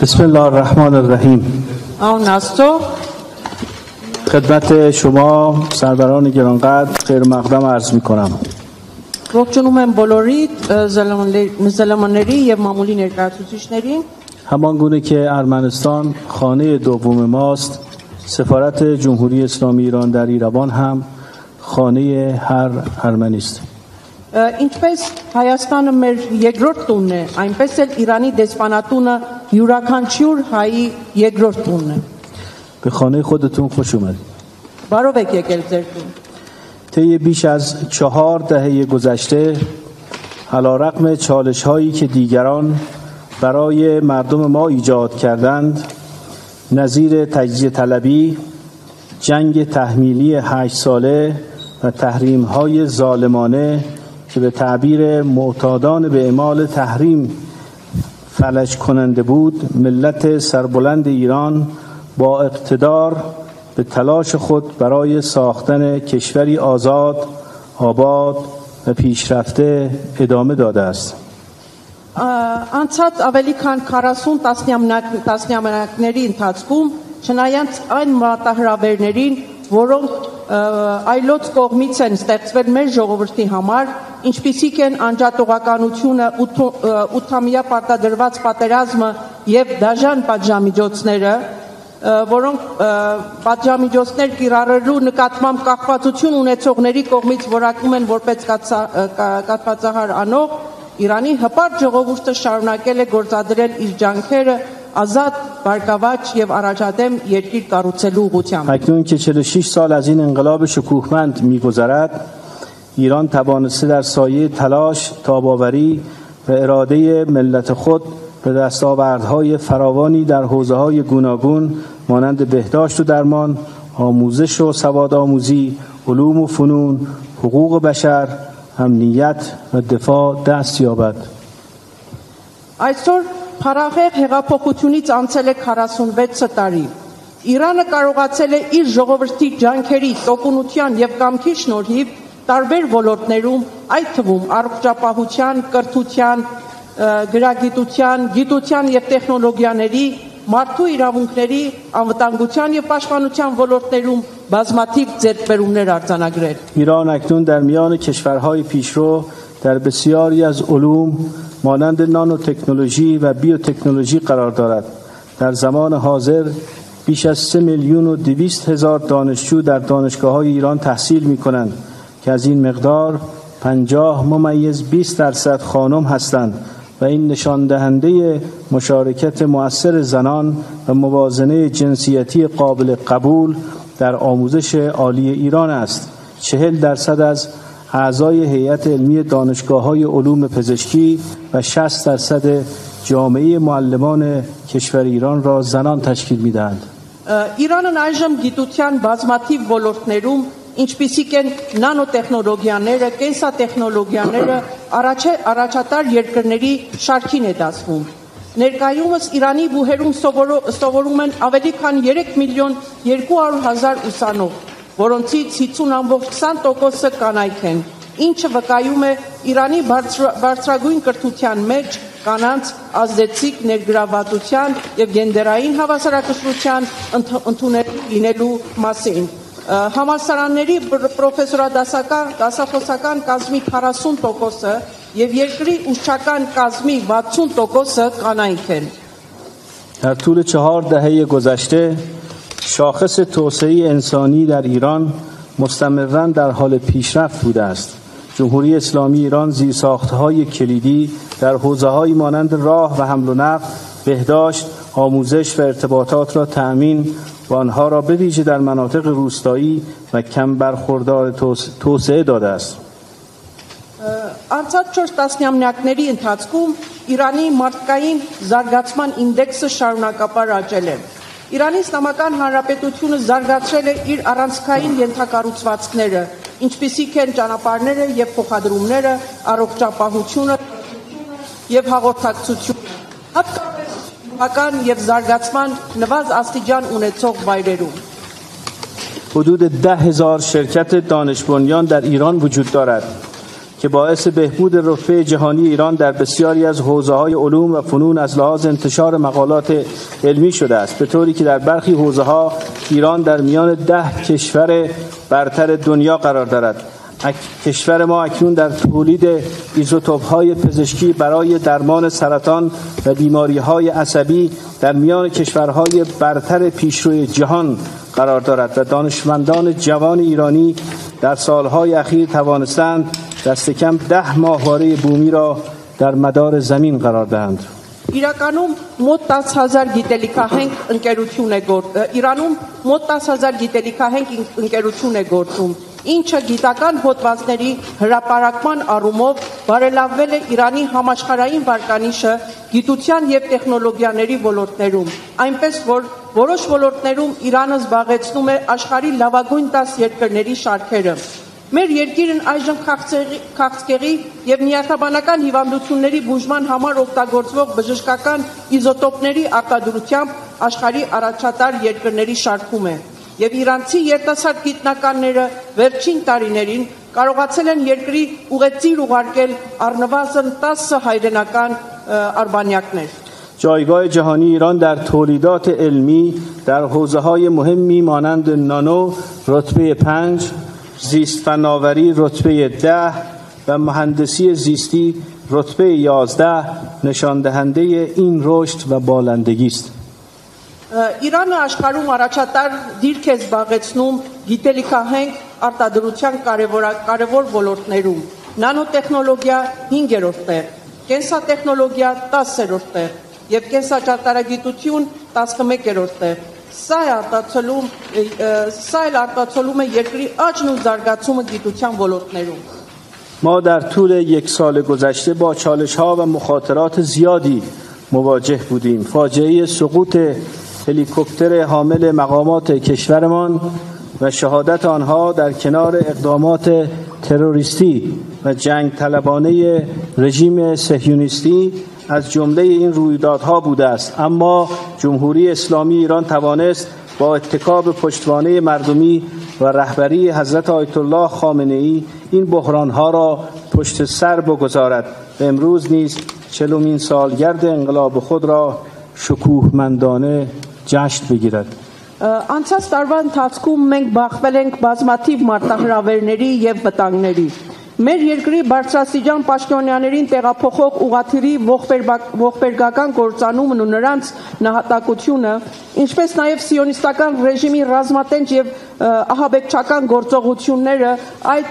بسم الله الرحمن الرحیم. خدمت شما سروران گرانقدر خیر مقدم عرض می کنم. ողջունում եմ բոլորիդ زلمانների եւ մամուլի ներկայացուցիչներին. همان گونه که ارمنستان خانه دوم ماست، سفارت جمهوری اسلامی ایران در ایران هم خانه هر ارمنی است. Ինչպես Հայաստանը մեր երկրորդ տունն է, այնպես էլ Իրանի դեսպանատունը յուրաքանչյուր հայի երկրորդ տունն է. به خانه خودتون خوش اومدید. Բարով եք եկել ձեր տուն. طی بیش از 4 دهه گذشته علیرغم چالش هایی که دیگران برای مردم ما ایجاد کردند، نظیر تجزیه طلبی، جنگ تحمیلی 8 ساله و تحریم های ظالمانه که به تعبیر معتادان به اعمال تحریم فلج کننده بود، ملت سربلند ایران با اقتدار به تلاش خود برای ساختن کشوری آزاد، آباد و پیشرفته ادامه داده است. Անցած ավելի քան 40 տասնամյակների ընթացքում, չնայած այն մարտահրավերներին, որոնք այլոց կողմից են ստեղծվել մեր ժողովրդի համար, ինչպիսիք են անջատողականությունը, 8-ամյա պարտադրված պատերազմը եւ դաժան պատժամիջոցները, որոնք պատժամիջոցներ կիրառելու նկատմամբ կախվածություն ունեցողների կողմից որակվում են որպես կաթվածահար անող, Իրանի հպարտ ժողովուրդը շարունակել է գործադրել իր ջանքերը ազատ, բարգավաճ եւ առաջադեմ երկիր կառուցելու ուղղությամբ. اکنون که 46 سال از این انقلاب شکوهمند می‌گذرد، ایران توانسته در سایه تلاش، تاب‌آوری و اراده ملت خود به دستاوردهای فراوانی در حوزه‌های گوناگون مانند بهداشت و درمان، آموزش و سوادآموزی، علوم و فنون، حقوق بشر، امنیت و دفاع دست یابد. Այսօր փառահեղ հեղափոխությունից անցել է 46 տարի. Իրանը կարողացել է իր ժողովրդի ջանքերի, տոկունության եւ կամքի շնորհիվ տարբեր ոլորտներում, այդ թվում առողջապահության, կրթության, գրագիտության, գիտության եւ տեխնոլոգիաների, մարդու իրավունքների, անվտանգության եւ պաշտպանության ոլորտներում բազմաթիվ ձեռքբերումներ արձանագրել. ایران اکنون در میان کشورهای پیشرو در بسیاری از علوم مانند نانوتکنولوژی و بیوتکنولوژی قرار دارد. در زمان حاضر بیش از 3,200,000 دانشجو در دانشگاه‌های ایران تحصیل می‌کنند که از این مقدار 50.20% خانم هستند و این نشان دهنده مشارکت مؤثر زنان و موازنه جنسیتی قابل قبول در آموزش عالی ایران است. 40% از اعضای هیئت علمی دانشگاه‌های علوم پزشکی و 60% جامعه معلمان کشور ایران را زنان تشکیل می‌دهند. Իրանն այժմ գիտության բազմաթիվ ոլորտներում, ինչպիսիք են նանոտեխնոլոգիաները, կենսատեխնոլոգիաները, առաջատար երկրների շարքին է դասվում. Ներկայումս Իրանի բուհերում սովորում են ավելի քան 3,200,000 ուսանող, որոնցից 50.20% կանայք են, ինչը վկայում է Իրանի բարձրագույն կրթության մեջ կանանց ազդեցիկ ներգրավվածության եւ գենդերային հավասարակշռության ընդունելու լինելու մասին. Համալսարանների պրոֆեսորադասախոսական կազմի 40%-ը եւ երկրի ուսուցչական կազմի 60%-ը կանայք են. در طول 4 دهه گذشته شاخص توسعه انسانی در ایران مستمراً در حال پیشرفت بوده است. جمهوری اسلامی ایران زیرساخت‌های کلیدی در حوزه‌هایی مانند راه و حمل و نقل، بهداشت، آموزش و ارتباطات را تأمین و آنها را به ویژه در مناطق روستایی و کم برخوردار توسعه داده است. Անցած 4 տասնամյակների ընթացքում Իրանի մարդկային զարգացման ինդեքսը շարունակապար աճել է. Իրանի Իսլամական Հանրապետությունը զարգացրել է իր առանցքային ենթակառուցվածքները, ինչպիսիք են ճանապարհները եւ փոխադրումները, առողջապահությունը եւ հաղորդակցությունը, հատկապես հական եւ զարգացման նվազ աստիճան ունեցող վայրերում. حدود 10,000 شرکت دانش بنیان در ایران وجود دارد. که باعث بهبود رتبه جهانی ایران در بسیاری از حوزه‌های علوم و فنون از لحاظ انتشار مقالات علمی شده است، به طوری که در برخی حوزه‌ها ایران در میان 10 کشور برتر دنیا قرار دارد. کشور ما اکنون در تولید ایزوتوپ‌های پزشکی برای درمان سرطان و بیماری‌های عصبی در میان کشورهای برتر پیشروی جهان قرار دارد و دانشمندان جوان ایرانی در سالهای اخیر توانستند دست کم 10 ماهواره بومی را در مدار زمین قرار دهند. Իրականում մոտ 10,000 գիտելիքահենք ընկերություն է Իրանում մոտ 10,000 գիտելիքահենք ընկերություն է գործում, ինչը գիտական հոդվածների հրապարակման առումով բարելավվել է Իրանի համաշխարհային վարկանիշը գիտության եւ տեխնոլոգիաների ոլորտներում, այնպես որ որոշ ոլորտներում Իրանը զբաղեցնում է աշխարհի լավագույն 10 երկրների շարքերը։ Մեր երկիրն այժմ քաղցկեղի եւ նյարդաբանական հիվանդությունների բուժման համար օգտագործվող բժշկական իզոտոպների արտադրությամբ աշխարհի առաջատար երկրների շարքում է եւ իրանցի երիտասարդ գիտնականները վերջին տարիներին կարողացել են երկրի ուղեծիր ուղարկել առնվազն 10 հայրենական արբանյակներ. جایگاه جهانی ایران در تولیدات علمی در حوزه‌های مهمی مانند نانو رتبه 5، زیست فناوری رتبه 10 و مهندسی زیستی رتبه 11 نشان دهنده این رشد و بالندگی است. Իրանը աշխարհում առաջատար դիրք է զբաղեցնում գիտելիքահենք արտադրության կարևոր ոլորտներում։ Նանոտեխնոլոգիա 5-րդ տեղ, կենսատեխնոլոգիա 10-րդ տեղ եւ կենսաճարտարագիտություն 11-րդ տեղ։ Սա արտացոլում է երկրի աճն ու զարգացումը գիտության ոլորտներում. ما در طول یک سال گذشته با چالش‌ها و مخاطرات زیادی مواجه بودیم. فاجعه سقوط هلیکوپتر حامل مقامات کشورمان و شهادت آنها در کنار اقدامات تروریستی و جنگ طلبانه رژیم صهیونیستی از جمله این رویدادها بوده است، اما جمهوری اسلامی ایران توانست با اتکاب پشتوانه مردمی و رهبری حضرت آیت الله خامنه‌ای این بحرانها را پشت سر بگذارد و امروز نیز 40مین سالگرد انقلاب خود را شکوهمندانه جشن بگیرد. Անցած տարվա ընթացքում մենք բախվել ենք բազմաթիվ մարտահրավերների եւ վտանգների։ Մեր երկրի բարձրաստիճան պաշտոնյաներին տեղափոխող ուղղաթիռի ողբերգական կործանումն ու նրանց նահատակությունը, ինչպես նաև սիոնիստական ռեժիմի ռազմատենչ եւ ահաբեկչական գործողությունները այդ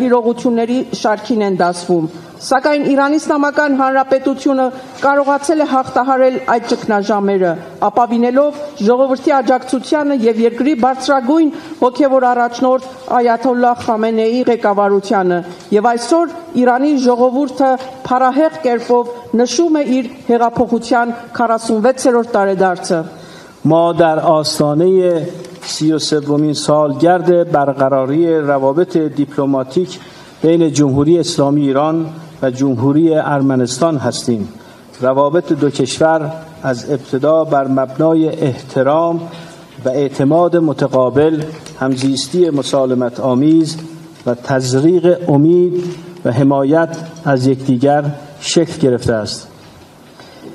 իրողությունների շարքին են դասվում։ Սակայն Իրանի Իսլամական Հանրապետությունը կարողացել է հաղթահարել այդ ճգնաժամերը, ապավինելով ժողովրդի աջակցությանը եւ երկրի բարձրագույն հոգեվոր առաջնորդ Այաթոլլահ Խամենեիի ղեկավարությանը, եւ այսօր Իրանի ժողովուրդը փառահեղ կերպով նշում է իր հեղափոխության 46-րդ տարեդարձը. ما در آستانه 33مین سالگرد برقراری روابط دیپلماتیک بین جمهوری اسلامی ایران و جمهوری ارمنستان هستیم. روابط دو کشور از ابتدا بر مبنای احترام و اعتماد متقابل، همزیستی مسالمت آمیز و تزریق امید و حمایت از یکدیگر شکل گرفته است.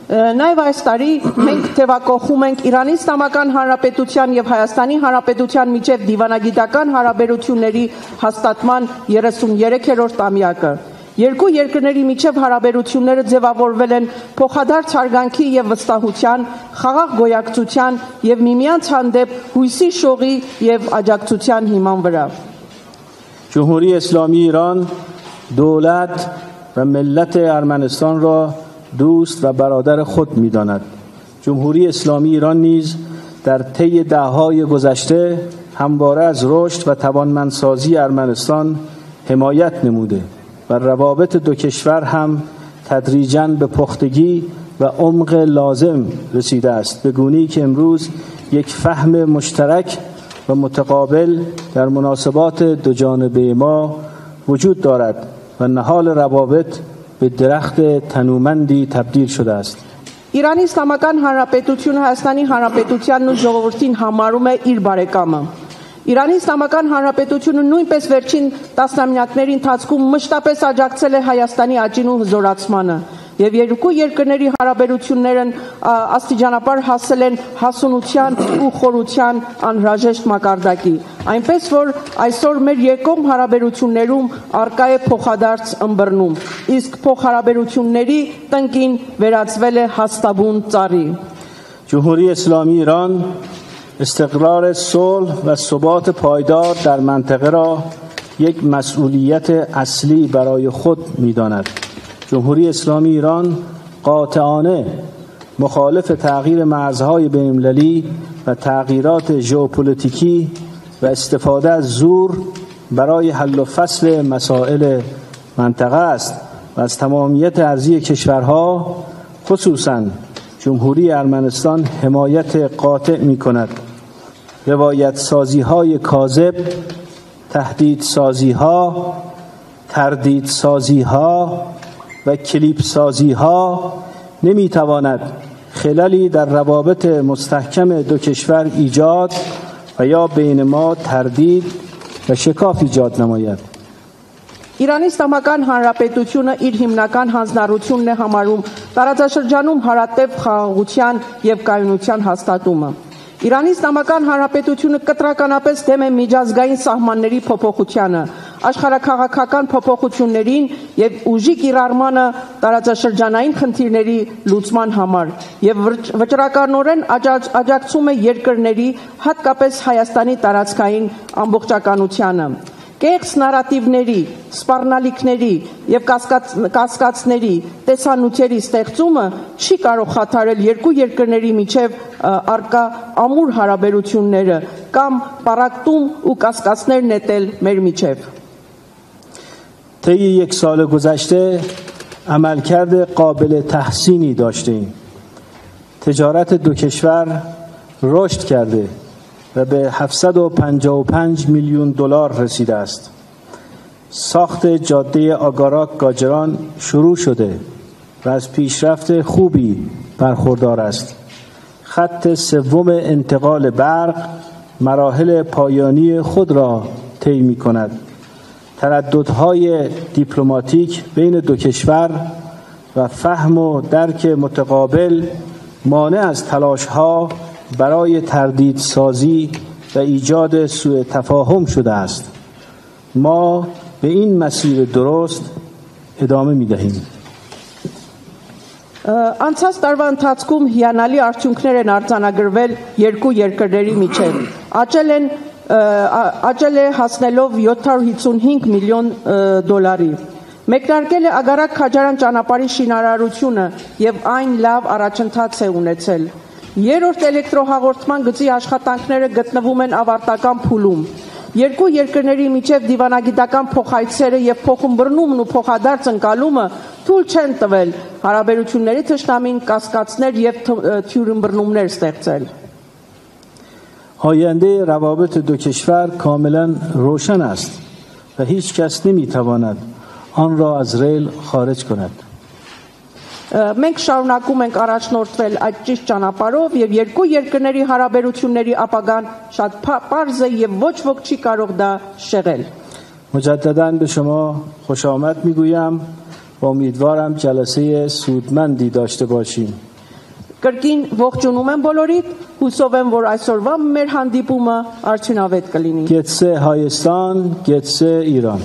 Նաև այս տարի մենք թևակողում ենք Իրանի Իսլամական Հանրապետության եւ Հայաստանի Հանրապետության միջև դիվանագիտական հարաբերությունների հաստատման 33-րդ ամյակը։ Երկու երկրների միջև հարաբերությունները ձևավորվել են փոխադարձ հարգանքի եւ վստահության, խաղաղ գոյակցության եւ միմյանց հանդեպ հույսի շողի եւ աջակցության հիման վրա. جمهوری اسلامی ایران دولت و ملت ارمنستان را دوست و برادر خود می‌داند. جمهوری اسلامی ایران نیز در طی دهه‌های گذشته همواره از رشد و توانمندسازی ارمنستان حمایت نموده و روابط دو کشور هم تدریجاً به پختگی و عمق لازم رسیده است، به گونه‌ای که امروز یک فهم مشترک و متقابل در مناسبات دو جانبه ما وجود دارد و نهال روابط به درخت تنومندی تبدیل شده است. Իրանի Իսլամական Հանրապետությունը Հայաստանի Հանրապետությանն ու ժողովրդին համարում է իր բարեկամը։ Իրանի Իսլամական Հանրապետությունը նույնպես վերջին տասնամյակների ընթացքում մշտապես աջակցել է Հայաստանի աճին ու հզորացմանը եւ երկու երկրների հարաբերություններն աստիճանաբար հասել են հասունության ու խորության անհրաժեշտ մակարդակի, այնպես որ այսօր մեր երկկողմ հարաբերություններում արկա է փոխադարձ ըմբռնում, իսկ փոխհարաբերությունների տնկին վերածվել է հաստաբուն ծառի։ جمهوری اسلامی ایران استقرار صلح و ثبات پایدار در منطقه را یک مسئولیت اصلی برای خود می‌داند. جمهوری اسلامی ایران قاطعانه مخالف تغییر مرزهای بین‌المللی و تغییرات ژئوپلیتیکی و استفاده از زور برای حل و فصل مسائل منطقه است و از تمامیت ارضی کشورها خصوصاً جمهوری ارمنستان حمایت قاطع می‌کند. روایت سازی‌های کاذب، تهدید سازی‌ها، تردید سازی‌ها و کلیپ سازی‌ها نمی‌تواند خللی در روابط مستحکم دو کشور ایجاد و یا بین ما تردید و شکاف ایجاد نماید. Իրանի Իսլամական Հանրապետությունը իր հիմնական հանձնառությունն է համարում տարածաշրջանում հարատև խաղաղության եւ կայունության հաստատումը։ Իրանի Իսլամական Հանրապետությունը կտրականապես դեմ է միջազգային սահմանների փոփոխությանը, աշխարհաքաղաքական փոփոխություններին եւ ուժի կիրառմանը տարածաշրջանային խնդիրների լուծման համար եւ վճռականորեն աջակցում է երկրների, հատկապես Հայաստանի տարածքային ամբողջականությանը։ Կեղծ նարատիվների, սպառնալիքների եւ կասկածների տեսանյութերի ստեղծումը չի կարող խաթարել երկու երկրների միջև արկա ամուր հարաբերությունները կամ պարակտում ու կասկածներ նետել մեր միջև։ طی یک سال گذشته عملکرد قابل تحسینی داشتیم. تجارت دو کشور رشد کرده و به 755 میلیون دلار رسیده است. ساخت جاده آگاراک گاجران شروع شده و از پیشرفت خوبی برخوردار است. خط سوم انتقال برق مراحل پایانی خود را طی می‌کند. ترددهای دیپلماتیک بین دو کشور و فهم و درک متقابل مانع از تلاش‌ها برای تردید سازی و ایجاد سوء تفاهم شده است. ما به این مسیر درست ادامه می‌دهیم. Անցած տարվա ընթացքում հիանալի արդյունքներ են արձանագրվել երկու երկրների միջև։ Աճել է հասնելով 755 միլիոն դոլարի։ Մեկնարկել է Ագարակ Քաջարան ճանապարհի շինարարությունը եւ այն լավ առաջընթաց է ունեցել։ Երրորդ էլեկտրոհաղորդման գծի աշխատանքները գտնվում են ավարտական փուլում։ Երկու երկրների միջև դիվանագիտական փոխայցերը եւ փոխումբռնումն ու փոխադարձ ընկալումը թույլ չեն տվել հարաբերությունների թշնամին կասկածներ եւ թյուրըմբռնումներ ստեղծել։ آینده روابط دو کشور کاملا روشن است و هیچ کس نمیتواند آن را از ریل خارج کند. Մենք շարունակում ենք առաջնորդվել այդ ճիշտ ճանապարհով եւ երկու երկրների հարաբերությունների ապագան շատ պարզ է եւ ոչ ոք չի կարող դա շեղել։ مجددا به شما خوش آمد میگویم و امیدوارم جلسه سودمندی داشته باشیم. Կրկին ողջունում եմ բոլորիդ, հուսով եմ, որ այսօրվա մեր հանդիպումը արդյունավետ կլինի։ گتسه هایستان، گتسه ایران.